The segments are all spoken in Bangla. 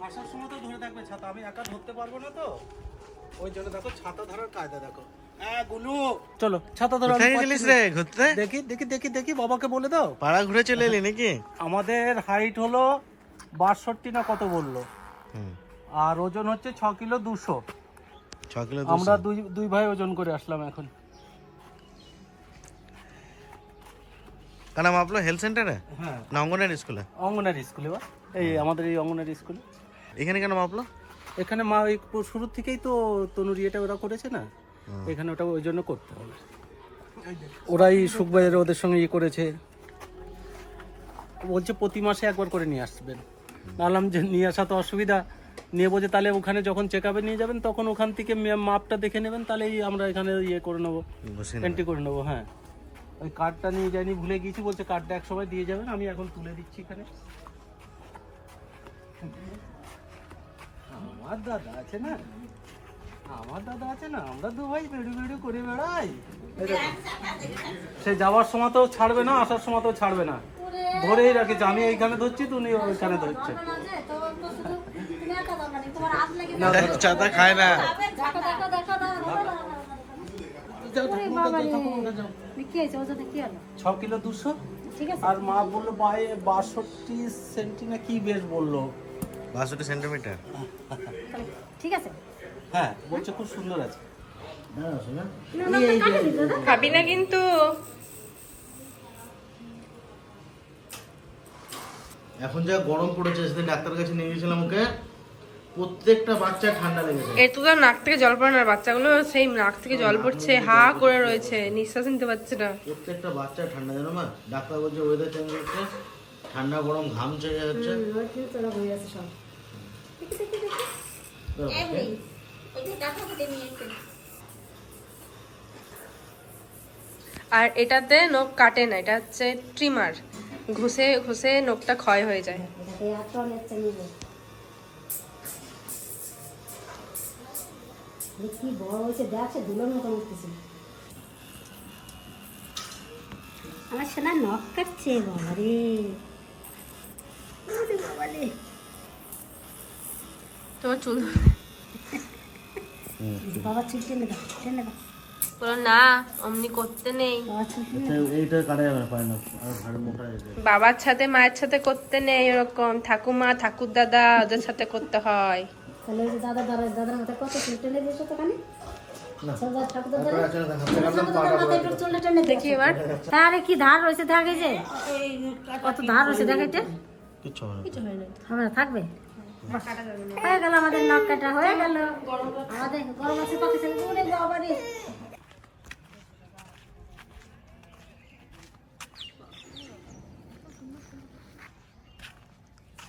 আসার সময় তো ধরে থাকবে ছাতা, আমি একা ধরতে পারবো না তো, ওই জন্য দেখো ছাতা ধরার কায়দা দেখো। গুলু চলো ছাতা ধরো। রে ঘুরতে? দেখি দেখি দেখি দেখি বাবাকে বলে দাও। পাড়া ঘুরে চলে এলি নাকি? আমাদের হাইট হলো 62 না কত বললো, আর ওজন হচ্ছে 6 কিলো 200। 6 কিলো আমরা দুই ভাই ওজন করে আসলাম এখন। কেন মাপলো হেলথ সেন্টারে? হ্যাঁ না অঙ্গনারী স্কুলে? অঙ্গনারী স্কুলে, এই আমাদের এই অঙ্গনারী স্কুলে। এখানে কেন মাপলো? এখানে মা ওই শুরু থেকেই তো তনুর ইয়েটা ওরা করেছে না, এখানে ওটা ওই জন্য করতে হবে। ওরাই সুখবাইয়ের ওদের সঙ্গে ইয়ে করেছে, বলছে প্রতি মাসে একবার করে নিয়ে আসবেন। বললাম যে নিয়ে আসা তো অসুবিধা, নিয়ে বলছে তাহলে ওখানে যখন চেক আপে নিয়ে যাবেন তখন ওখান থেকে মাপটা দেখে নেবেন, তাহলেই আমরা এখানে ইয়ে করে নেবো, এন্ট্রি করে নেবো। হ্যাঁ ওই কার্ডটা নিয়ে যাইনি, ভুলে গিয়েছি, বলছে কার্ডটা এক সময় দিয়ে যাবেন, আমি এখন তুলে দিচ্ছি এখানে। আমার দাদা আছে না, আমার দাদা আছে না, আমরা দু ভাই বেড়ু বেড়ু করে বেড়াই। সে যাওয়ার সময় তো ছাড়বে না, আসার সময় তো ছাড়বে না, ধরেই রাখেছে। আমি এইখানে ধরছি, তুমি ওইখানে ধরছে। ছাতা খায় না। 6 কিলো 200, আর মা বললো 62 সেন্টি না কি বেশ বললো, 62 সেন্টিমিটার। ঠিক আছে, হ্যাঁ বলছে খুব সুন্দর আছে। খাবি না কিন্তু। এখন যা গরম পড়েছে, সেদিন ডাক্তারের কাছে নিয়ে গেছিলাম ওকে, প্রত্যেকটা বাচ্চা ঠান্ডা লেগেছে। এর তো নাক থেকে জল পড়ে না, বাচ্চাগুলো সেই নাক থেকে জল পড়ছে, হা করে রয়েছে, নিঃশ্বাস নিতে পারছে না। প্রত্যেকটা বাচ্চা ঠান্ডা, জানো মা? ডাক্তার বলছে ওয়েদার চেঞ্জ হচ্ছে, ঠান্ডা গরম ঘাম চলে যাচ্ছে। আর এটাতে নখ কাটে না, এটা হচ্ছে ট্রিমার, ঘষে ঘষে নখটা ক্ষয় হয়ে যায়। কি বড় হয়েছে দেখছে, দুলোর মতো উঠতেছে। আমার সোনা নখ কাটছে, বাবা রে বাবা রে। তোমার চুল বাবা চুল টেনে দাও, টেনে দাও। বলো না, অমনি করতে নেই। বাবা চুল টেনে এইটা কাটা যাবে পায় না, আর ঘাড়ে মোটা হয়ে যায়। বাবার সাথে মায়ের সাথে করতে নেই এরকম, ঠাকুমা ঠাকুর দাদা ওদের সাথে করতে হয়। তাহলে ওই যে দাদার মাথায় কত চুল টেনে দিয়েছো তো কানে। দেখি এবার আরে কি ধার রয়েছে, দেখে যে কত ধার রয়েছে, দেখাইতে কিচ্ছু হবে না। হবে না, থাকবে। হয়ে গেল আমাদের নখ কাটা, হয়ে গেল আমাদের গরম আছে পাখি ছেলে উড়ে যাওয়া রে।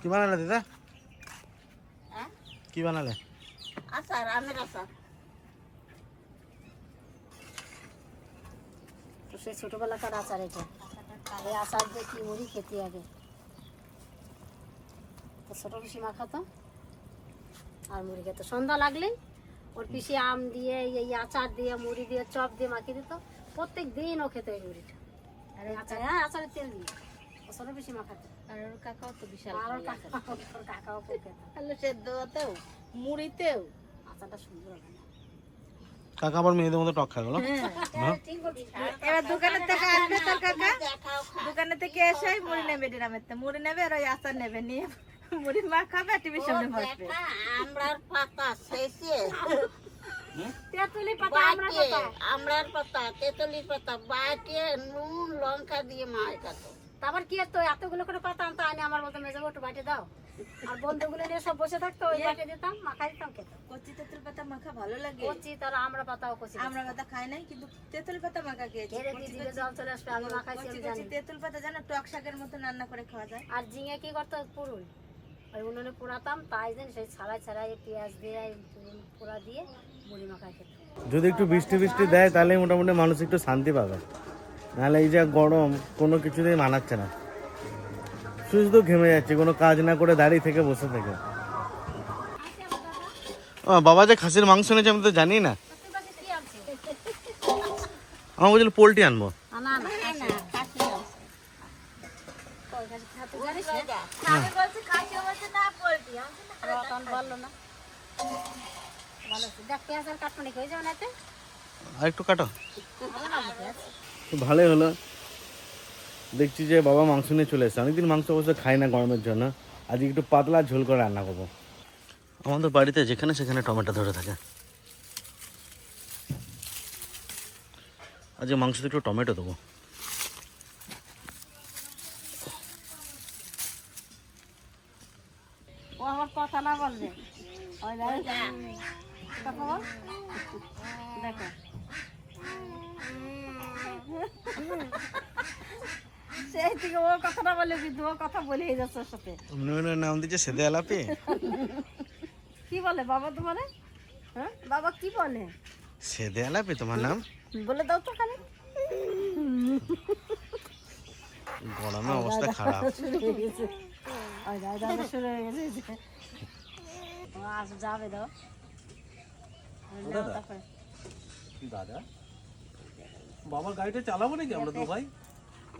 কি বানালে দিদা? কি বানালে? আচার, আমের আচার। তো সেই ছোটবেলাকার আচার এটা, এই আচার দিয়ে কি মুড়ি খেতে আগে তো ছোট পিসি মাখাতো আর মুড়ি খেত। সন্ধ্যা লাগলেই ওর পিসি আম দিয়ে এই আচার দিয়ে মুড়ি দিয়ে চপ দিয়ে মাখিয়ে দিত, প্রত্যেক দিন ও খেত এই মুড়িটা। আর এই আচার, হ্যাঁ আচারের তেল দিয়ে ও ছোট পিসি মাখাতো। আর ওর কাকাও তো বিশাল, আর ওর কাকাও খুব খেত, আলু সেদ্ধতেও মুড়িতেও। আচারটা সুন্দর হবে না। কাকা আবার মেয়েদের মতো টক খায় গেল। ঠিক বলছিস। এবার দোকানের থেকে আসবে তোর কাকা, দোকানে থেকে এসে মুড়ি নেবে, ডিরামেতে মুড়ি নেবে আর ওই আচার নেবে, নিয়ে মুড়ি মাখাবে আর টিভির সামনে বসবে। আমরার পাতা শেষে তেঁতুলি পাতা, আমরার পাতা তেঁতুলির পাতা বাটিয়ে নুন লঙ্কা দিয়ে মায় কাটো। তারপর কি তো এতগুলো করে পাতা আনতো, আনি আমার মতো মেজে একটু বাটি দাও, আর বন্ধুগুলো নিয়ে সব বসে থাকতো, ওই বাটি দিতাম, মাখাই দিতাম, খেতাম। কচি তেঁতুল পাতা মাখা ভালো লাগে। কচি তার আমরা পাতাও কচি, আমরা পাতা খাই নাই, কিন্তু তেঁতুল পাতা মাখা খেয়েছি। ঘেরে দিয়ে দিলে জল চলে আসবে, আমি মাখাইছি আমি জানি। তেঁতুল পাতা জানো টক শাকের মতো রান্না করে খাওয়া যায়। আর ঝিঙে কি করতো, পুরুল ওই উনুনে পোড়াতাম, তাই দিন সেই ছাড়াই ছাড়াই পেঁয়াজ দিয়ে পোড়া দিয়ে মুড়ি মাখাই খেতাম। যদি একটু বৃষ্টি বৃষ্টি দেয় তাহলে মোটামুটি মানুষ একটু শান্তি পাবে, নাহলে এই যে গরম কোনো কিছুতেই মানাচ্ছে না, শুধু ঘেমে যাচ্ছে কোনো কাজ না করে দাঁড়িয়ে থেকে বসে থেকে। বাবা যে খাসির মাংস এনেছে আমি তো জানি না, আমার বলছিল পোল্ট্রি আনবো। তখন বললো না ভালো আছে। দেখ পেঁয়াজের কাটমানি হয়ে যাবে না এতে আর একটু কাটো। ভালো লাগবে পেঁয়াজ। তো ভালোই হলো। দেখছি যে বাবা মাংস নিয়ে চলে এসেছে। অনেকদিন মাংস অবশ্য খাই না গরমের জন্য। আজকে একটু পাতলা ঝোল করে রান্না করবো। আমাদের বাড়িতে যেখানে সেখানে টমেটো ধরে থাকে। আজকে মাংসতে একটু টমেটো দেবো। ও আমার কথা না বলবে ওই কথা বল দেখো সেই থেকে ও কথাটা বলে কিন্তু ও কথা বলেই যাচ্ছে ওর সাথে। নাম দিচ্ছে সেদে আলাপি। কি বলে বাবা তোমার? হ্যাঁ বাবা কি বলে? সেদে আলাপি তোমার নাম? বলে দাও তো খালি। গরমে অবস্থা খারাপ। শুরু হয়ে গেছে ওই দাদা শুরু হয়ে গেছে। ও আজ যাবে দাও দাদা বাবার গাড়িটা চালাবো নাকি আমরা দু ভাই?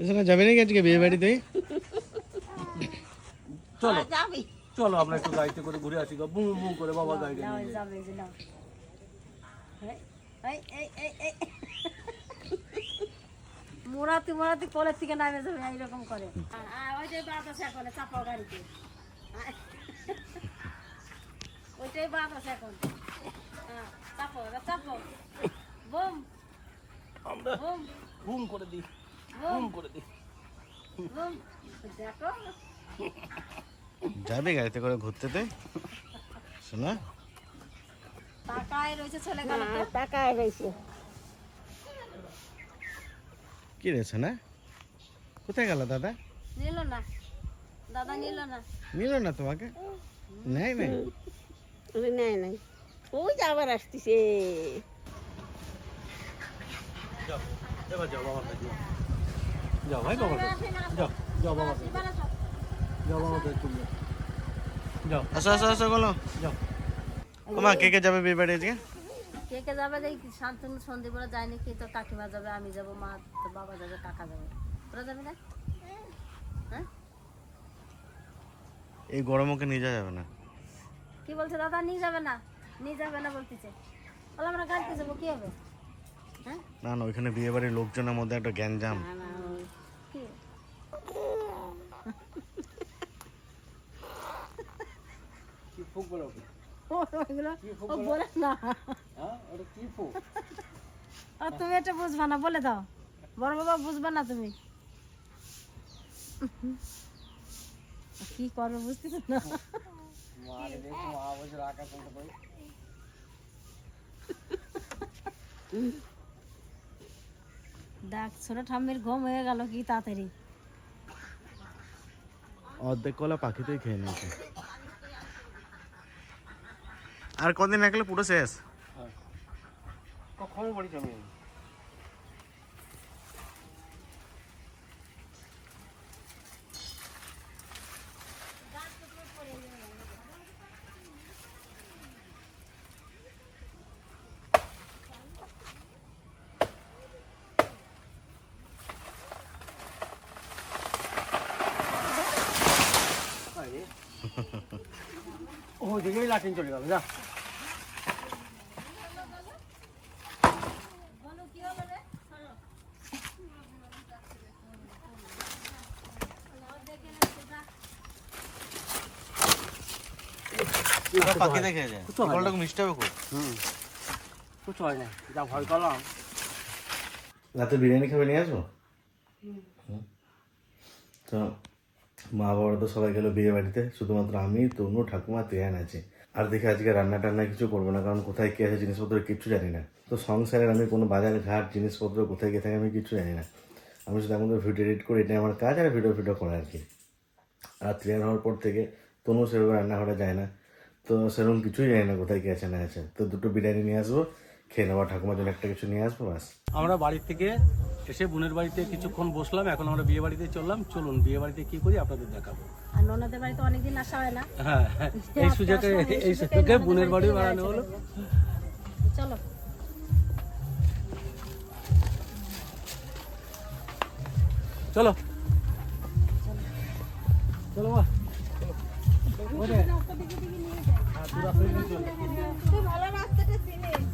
এখানে যাবে নাকি আজকে বিয়ে বাড়িতে? চলো যাবি চলো আমরা একটু গাড়িতে করে ঘুরে আসি গো, বুম বুম করে বাবার গাড়িটা যাও নিয়ে। যাবে যে নাও এই এই এই এই মোরাতি মোরাতি কোলের থেকে নামে যাবে এইরকম করে। ওই যে বাদ আছে এখন চাপাও গাড়িতে ওইটাই বাদ আছে এখন। হ্যাঁ চাপো এবার চাপো বুম আমরা বুম বুম করে দিই বুম বুম করে দিই। বুম দেখো যাবে গাড়িতে করে ঘুরতে তে শোনা? টাকায় রয়েছে চলে গেল তো। টাকায় রয়েছে কি রে শোনা? কোথায় গেল দাদা? নিল না দাদা নিল না। নিল না তোমাকে? নেই নেই। নাই নাই ওই যে আবার আসতেছে এবার যাও বাবার কাছে যাও ভাই বাবার কাছে যাও যাও বাবার কাছে যাও বাবার কাছে তুমি যাও আসো আসো আসো বলো। যাও মা কে কে যাবে বিয়ে বাড়ি আজকে? কে কে যাবে এই শান্তনু সন্ধ্যেবেলা যায় নাকি? তো কাকিমা যাবে, আমি যাব, মা তো বাবা যাবে, কাকা যাবে। তোরা যাবি না? হ্যাঁ এই গরমে ওকে নিয়ে যাওয়া যাবে না। কি বলছে দাদা? নিয়ে যাবে না, নিয়ে যাবে না বলতেছে। বলে আমরা গাড়িতে যাবো, কি হবে? হ্যাঁ না না ওইখানে বিয়ে বাড়ির লোকজনের মধ্যে একটা গ্যাঞ্জাম। কি কি ফুক বলো ওকে? ওগুলো ও বলে না। হ্যাঁ ওটা কি ফুক? আর তুমি এটা বুঝবা না, বলে দাও। বড় বাবা বুঝবা না তুমি কি করবে বুঝতেছ না। মারে দেখো আওয়াজের আকাশ বলতে পারি। দেখ ছোট ঠাম্মির ঘুম হয়ে গেল কি তাড়াতাড়ি। অর্ধেক কলা পাখিতেই খেয়ে নিয়েছে। আর কদিন রাখলে পুরো শেষ। কখন বাড়ি যাবে? ও দিকেই লাঠিন চলে গেল। যা পাখিতে খেয়ে যায়। ফলটা মিষ্টি হবে খুব। কিছু হয় না, যা ভয় করলাম। রাতে বিরিয়ানি খাবে, নিয়ে আসবো? তো মা বাবারা তো সবাই গেল বিয়ে বাড়িতে, শুধুমাত্র আমি, তনু, ঠাকুমা, তেয়ান আছে। আর দেখে আজকে রান্না টান্না কিছু করবো না, কারণ কোথায় কি আছে জিনিসপত্র কিচ্ছু জানি না। তো সংসারের আমি কোনো বাজার ঘাট জিনিসপত্র কোথায় গিয়ে থাকে আমি কিচ্ছু জানি না। আমি শুধু এখন ভিডিও এডিট করি, এটাই আমার কাজ, আর ভিডিও করে আর কি। আর ট্রেন হওয়ার পর থেকে তনু সেরকম রান্নাঘরে যায় না, তো সেরকম কিছুই জানি না কোথায় কি আছে না আছে। তো দুটো বিরিয়ানি নিয়ে আসবো, খেয়ে নেবো, ঠাকুমার জন্য একটা কিছু নিয়ে আসবো, বাস। আমরা বাড়ি থেকে এসে বোনের বাড়িতে কিছুক্ষণ বসলাম, এখন আমরা বিয়ে বাড়িতে চললাম। চলুন বিয়ে বাড়িতে কি করি আপনাদের দেখাবো। আর ননদের বাড়িতে অনেকদিন আসা হয় না। হ্যাঁ এই সুযোগে বোনের বাড়ি বাড়ানো হলো। চলো চলো চলো মা। তুই ভালো রাস্তাটা চিনিস।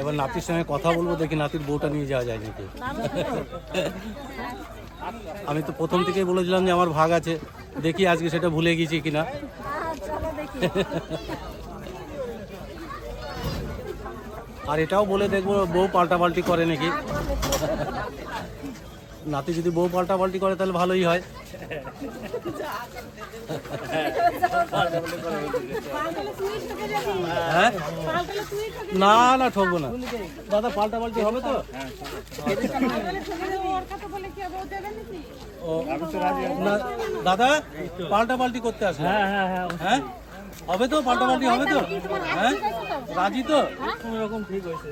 এবার নাতির সঙ্গে কথা বলবো, দেখি নাতির বউটা নিয়ে যাওয়া যায় নাকি। আমি তো প্রথম থেকেই বলেছিলাম যে আমার ভাগ আছে, দেখি আজকে সেটা ভুলে গেছি কিনা। আর এটাও বলে দেখবো বউ পাল্টাপাল্টি করে নাকি। নাতি যদি বউ পাল্টাপাল্টি করে তাহলে ভালোই হয়। হ্যাঁ না না ঠকবো না দাদা, পাল্টাপাল্টি হবে তো। ও না দাদা, পাল্টাপাল্টি করতে আসবে। হ্যাঁ হবে তো, পাল্টাপাল্টি হবে তো। হ্যাঁ রাজি তো? এরকম ঠিক হয়েছে।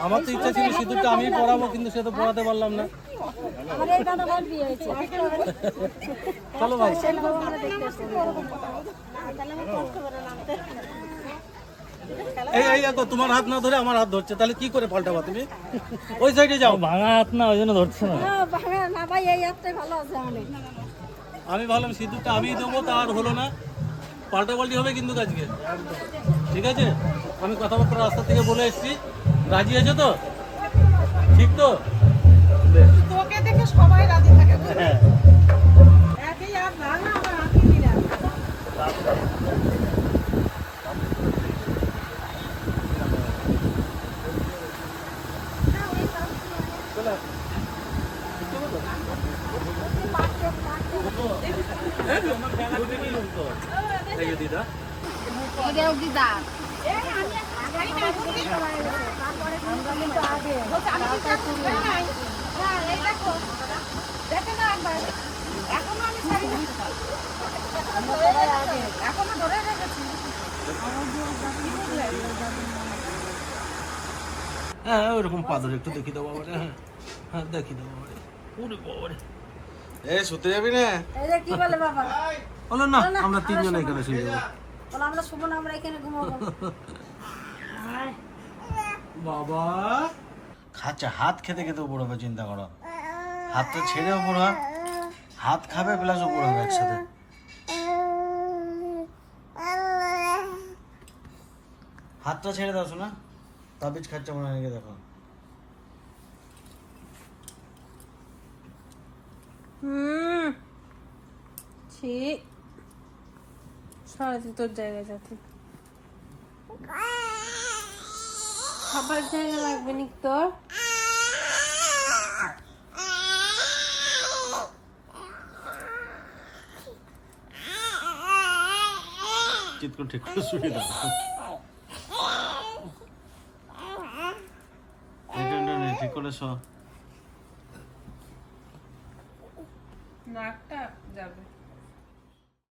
আমার তো ইচ্ছা ছিল সিঁদুরটা আমি পরাবো, কিন্তু সে তো পরাতে পারলাম না। চলো ভাই। এই দেখো, তোমার হাত না ধরে আমার হাত ধরছে, তাহলে কি করে পাল্টাবা তুমি? ওই সাইডে যাও। ভাঙা হাত না, ওই জন্য ধরছে না। আমি ভাবলাম সিঁদুরটা আমি দেবো, তা আর হলো না। পাল্টাপাল্টি হবে কিন্তু আজকে, ঠিক আছে? আমি কথাবার্তা রাস্তা থেকে বলে এসেছি, রাজি আছে তো? ঠিক তো? তোকে দেখে সবাই রাজি থাকে। হ্যাঁ একই আর ভাঙা আমার হাতি দিলা। দিদা হ্যাঁ ওইরকম পাদর একটু দেখি দেবো বাবারে। হ্যাঁ হ্যাঁ দেখি দেবো বাবারে। ওরে বাবারে, এ শুতে যাবি না? কি বলে বাবা? বলো না আমরা তিনজন এখানে শুয়ে যাবো। বলো আমরা শুভ না, আমরা এখানে ঘুমাবো। বাবা খাচ্ছে, হাত খেতে খেতে উপর হবে, চিন্তা করো। হাতটা ছেড়ে উপর হয়, হাত খাবে প্লাস উপর হবে একসাথে। হাতটা ছেড়ে দাও শোনা, তাবিজ খাচ্ছে মনে হয়, দেখো। ঠিক সরাতে তোর জায়গায় যাতে খাবার জায়গা লাগবে নি তোর। চিৎ করে ঠিক করে শুয়ে দাও। ঠিক করে শো। নাকটা যাবে।